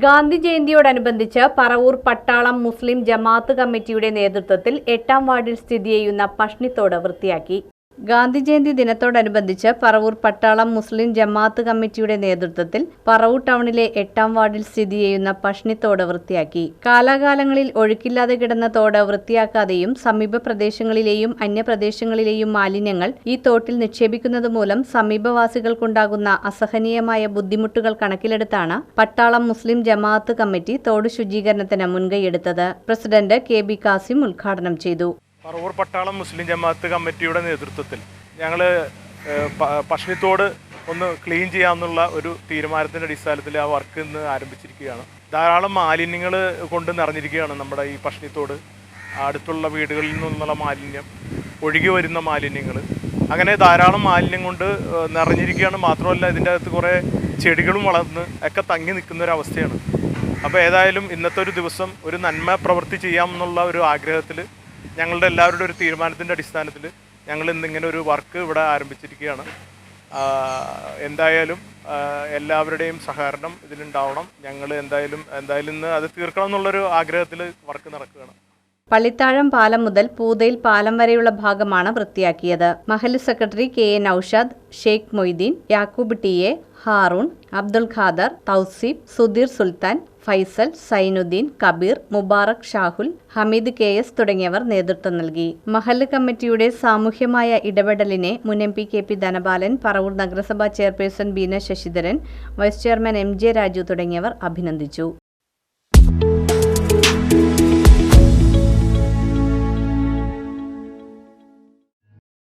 ഗാന്ധി ജയന്തിയോടനുബന്ധിച്ച് പറവൂർ പട്ടാളം മുസ്ലിം ജമാഅത്ത് കമ്മിറ്റിയുടെ നേതൃത്വത്തിൽ 8-ാം വാർഡിൽ സ്ഥിതി ചെയ്യുന്ന പഷ്ണിത്തോട് വൃത്തിയാക്കി. ഗാന്ധി ജയന്തി ദിനത്തോടനുബന്ധിച്ച് പറവൂർ പട്ടാളം മുസ്ലിം ജമാഅത്ത് കമ്മിറ്റിയുടെ നേതൃത്വത്തിൽ പറവൂർ ടൗണിലെ 8-ാം വാർഡിൽ സ്ഥിതി ചെയ്യുന്ന പഷ്ണിത്തോട് വൃത്തിയാക്കി. കാലാകാലങ്ങളിൽ ഒഴുക്കില്ലാതെ കിടന്ന തോട് വൃത്തിയാക്കാതെയും സമീപ പ്രദേശങ്ങളിലെയും അന്യപ്രദേശങ്ങളിലെയും മാലിന്യങ്ങൾ ഈ തോട്ടിൽ നിക്ഷേപിക്കുന്നത് മൂലം സമീപവാസികൾക്കുണ്ടാകുന്ന അസഹനീയമായ ബുദ്ധിമുട്ടുകൾ കണക്കിലെടുത്താണ് പട്ടാളം മുസ്ലിം ജമാഅത്ത് കമ്മിറ്റി തോട് ശുചീകരണത്തിന് മുൻകൈയെടുത്തത്. President KB. കാസിം ഉദ്ഘാടനം ചെയ്തു. പറവൂർ പട്ടാളം മുസ്ലിം ജമാഅത്ത് കമ്മിറ്റിയുടെ നേതൃത്വത്തിൽ ഞങ്ങൾ പഷ്ണിത്തോട് ഒന്ന് ക്ലീൻ ചെയ്യാമെന്നുള്ള ഒരു തീരുമാനത്തിൻ്റെ അടിസ്ഥാനത്തിൽ ആ വർക്ക് ഇന്ന് ആരംഭിച്ചിരിക്കുകയാണ്. ധാരാളം മാലിന്യങ്ങൾ കൊണ്ട് നിറഞ്ഞിരിക്കുകയാണ് നമ്മുടെ ഈ പഷ്ണിത്തോട്. അടുത്തുള്ള വീടുകളിൽ നിന്നുള്ള മാലിന്യം, ഒഴുകി വരുന്ന മാലിന്യങ്ങൾ, അങ്ങനെ ധാരാളം മാലിന്യം കൊണ്ട് നിറഞ്ഞിരിക്കുകയാണ്. മാത്രമല്ല ഇതിൻ്റെ അകത്ത് കുറേ ചെടികളും വളർന്ന് ഒക്കെ തങ്ങി നിൽക്കുന്ന ഒരു അവസ്ഥയാണ്. അപ്പോൾ ഏതായാലും ഇന്നത്തെ ഒരു ദിവസം ഒരു നന്മ പ്രവൃത്തി ചെയ്യാമെന്നുള്ള ഒരു ആഗ്രഹത്തിൽ ഞങ്ങളുടെ എല്ലാവരുടെ ഒരു തീരുമാനത്തിൻ്റെ അടിസ്ഥാനത്തിൽ ഞങ്ങൾ ഇന്നിങ്ങനെ ഒരു വർക്ക് ഇവിടെ ആരംഭിച്ചിരിക്കുകയാണ്. എന്തായാലും എല്ലാവരുടെയും സഹകരണം ഇതിലുണ്ടാവണം. ഞങ്ങൾ എന്തായാലും ഇന്ന് അത് തീർക്കണം എന്നുള്ളൊരു ആഗ്രഹത്തിൽ വർക്ക് നടക്കുകയാണ്. പള്ളിത്താഴം പാലം മുതൽ പൂതയിൽ പാലം വരെയുള്ള ഭാഗമാണ് വൃത്തിയാക്കിയത്. മഹല്ല് secretary K A Naushad, Sheikh Moideen, Yakoob T A, Haroon, Abdul Khader, Thouseef, Sudheer Sultan, Faisal, Sainudheen, Kabeer, Mubarak, Shahul, Hameed K S. തുടങ്ങിയവർ നേതൃത്വം നൽകി. മഹല്ല് കമ്മിറ്റിയുടെ സാമൂഹ്യമായ ഇടപെടലിനെ മുൻ എം.പി. കെ.പി. ധനപാലൻ, പറവൂർ നഗരസഭാ chairperson Beena Sasidharan, vice chairman MJ. Raju തുടങ്ങിയവർ അഭിനന്ദിച്ചു.